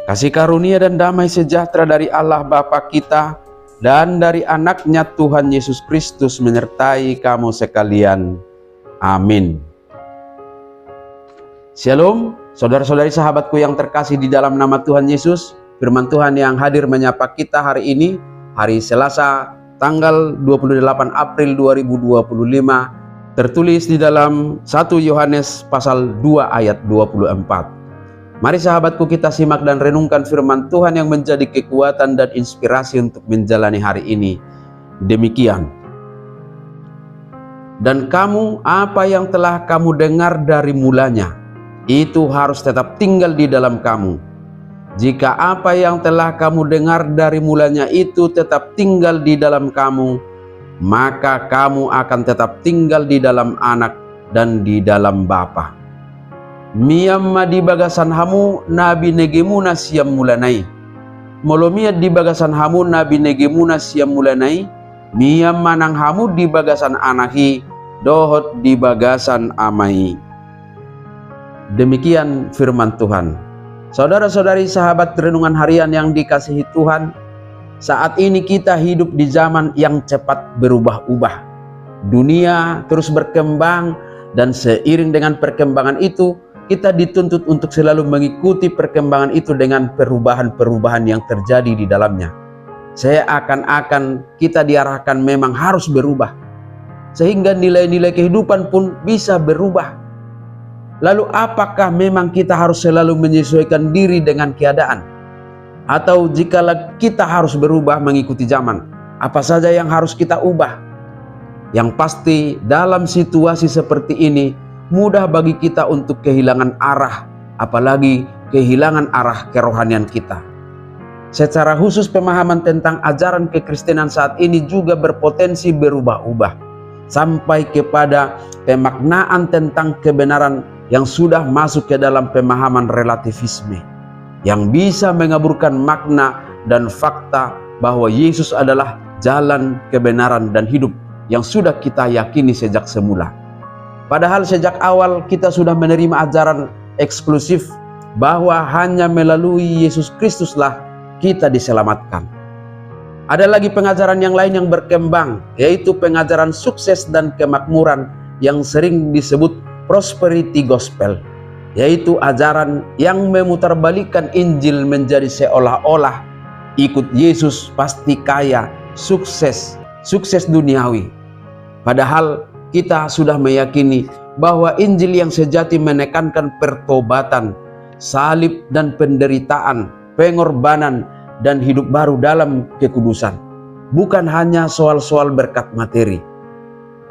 Kasih karunia dan damai sejahtera dari Allah Bapa kita dan dari anaknya Tuhan Yesus Kristus menyertai kamu sekalian. Amin. Shalom, saudara-saudari sahabatku yang terkasih di dalam nama Tuhan Yesus. Firman Tuhan yang hadir menyapa kita hari ini, hari Selasa, tanggal 28 April 2025, tertulis di dalam 1 Yohanes pasal 2 ayat 24. Mari sahabatku, kita simak dan renungkan firman Tuhan yang menjadi kekuatan dan inspirasi untuk menjalani hari ini. Demikian. Dan kamu, apa yang telah kamu dengar dari mulanya, itu harus tetap tinggal di dalam kamu. Jika apa yang telah kamu dengar dari mulanya itu tetap tinggal di dalam kamu, maka kamu akan tetap tinggal di dalam Anak dan di dalam Bapa. Miyamma di bagasan hamu nabi negemuna siam mulanai. Molomia di bagasan hamu nabi negemuna siam mulanai. Miyamma nang hamu di bagasan anahi, dohot di bagasan amai. Demikian firman Tuhan. Saudara-saudari sahabat renungan harian yang dikasihi Tuhan, saat ini kita hidup di zaman yang cepat berubah-ubah. Dunia terus berkembang dan seiring dengan perkembangan itu, kita dituntut untuk selalu mengikuti perkembangan itu dengan perubahan-perubahan yang terjadi di dalamnya. Seakan-akan kita diarahkan memang harus berubah, sehingga nilai-nilai kehidupan pun bisa berubah. Lalu apakah memang kita harus selalu menyesuaikan diri dengan keadaan? Atau jikalau kita harus berubah mengikuti zaman, apa saja yang harus kita ubah? Yang pasti dalam situasi seperti ini, mudah bagi kita untuk kehilangan arah, apalagi kehilangan arah kerohanian kita. Secara khusus pemahaman tentang ajaran kekristenan saat ini juga berpotensi berubah-ubah, sampai kepada pemaknaan tentang kebenaran yang sudah masuk ke dalam pemahaman relativisme, yang bisa mengaburkan makna dan fakta bahwa Yesus adalah jalan, kebenaran, dan hidup yang sudah kita yakini sejak semula. Padahal sejak awal kita sudah menerima ajaran eksklusif bahwa hanya melalui Yesus Kristuslah kita diselamatkan. Ada lagi pengajaran yang lain yang berkembang, yaitu pengajaran sukses dan kemakmuran yang sering disebut prosperity gospel, yaitu ajaran yang memutarbalikkan Injil menjadi seolah-olah ikut Yesus pasti kaya, sukses duniawi. Padahal kita sudah meyakini bahwa Injil yang sejati menekankan pertobatan, salib dan penderitaan, pengorbanan dan hidup baru dalam kekudusan, bukan hanya soal-soal berkat materi.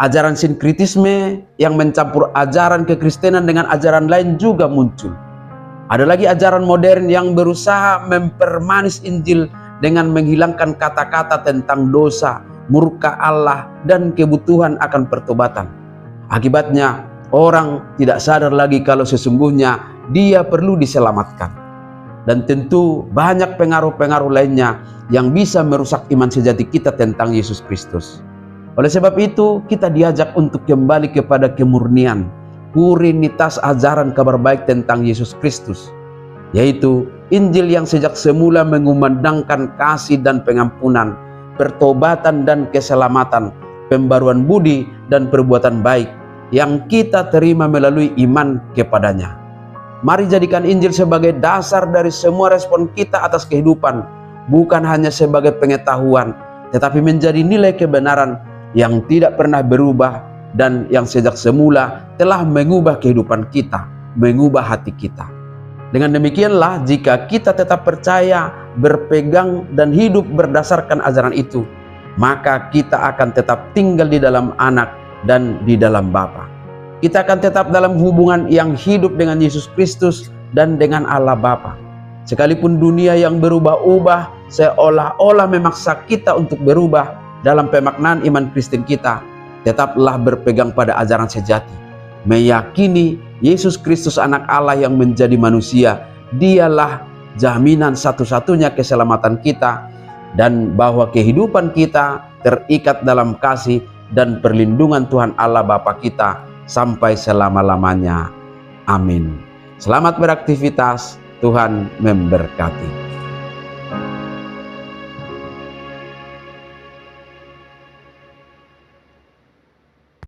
Ajaran sinkritisme yang mencampur ajaran kekristenan dengan ajaran lain juga muncul. Ada lagi ajaran modern yang berusaha mempermanis Injil dengan menghilangkan kata-kata tentang dosa, murka Allah, dan kebutuhan akan pertobatan. Akibatnya, orang tidak sadar lagi kalau sesungguhnya dia perlu diselamatkan. Dan tentu banyak pengaruh-pengaruh lainnya yang bisa merusak iman sejati kita tentang Yesus Kristus. Oleh sebab itu, kita diajak untuk kembali kepada kemurnian, purinitas ajaran kabar baik tentang Yesus Kristus, yaitu Injil yang sejak semula mengumandangkan kasih dan pengampunan, pertobatan dan keselamatan, pembaruan budi dan perbuatan baik yang kita terima melalui iman kepadanya. Mari jadikan Injil sebagai dasar dari semua respon kita atas kehidupan, bukan hanya sebagai pengetahuan, tetapi menjadi nilai kebenaran yang tidak pernah berubah dan yang sejak semula telah mengubah kehidupan kita, mengubah hati kita. Dengan demikianlah, jika kita tetap percaya, berpegang, dan hidup berdasarkan ajaran itu, maka kita akan tetap tinggal di dalam Anak dan di dalam Bapa. Kita akan tetap dalam hubungan yang hidup dengan Yesus Kristus dan dengan Allah Bapa. Sekalipun dunia yang berubah-ubah seolah-olah memaksa kita untuk berubah dalam pemaknaan iman Kristen kita, tetaplah berpegang pada ajaran sejati, meyakini Yesus Kristus Anak Allah yang menjadi manusia, dialah jaminan satu-satunya keselamatan kita, dan bahwa kehidupan kita terikat dalam kasih dan perlindungan Tuhan Allah Bapa kita sampai selama-lamanya. Amin. Selamat beraktivitas. Tuhan memberkati.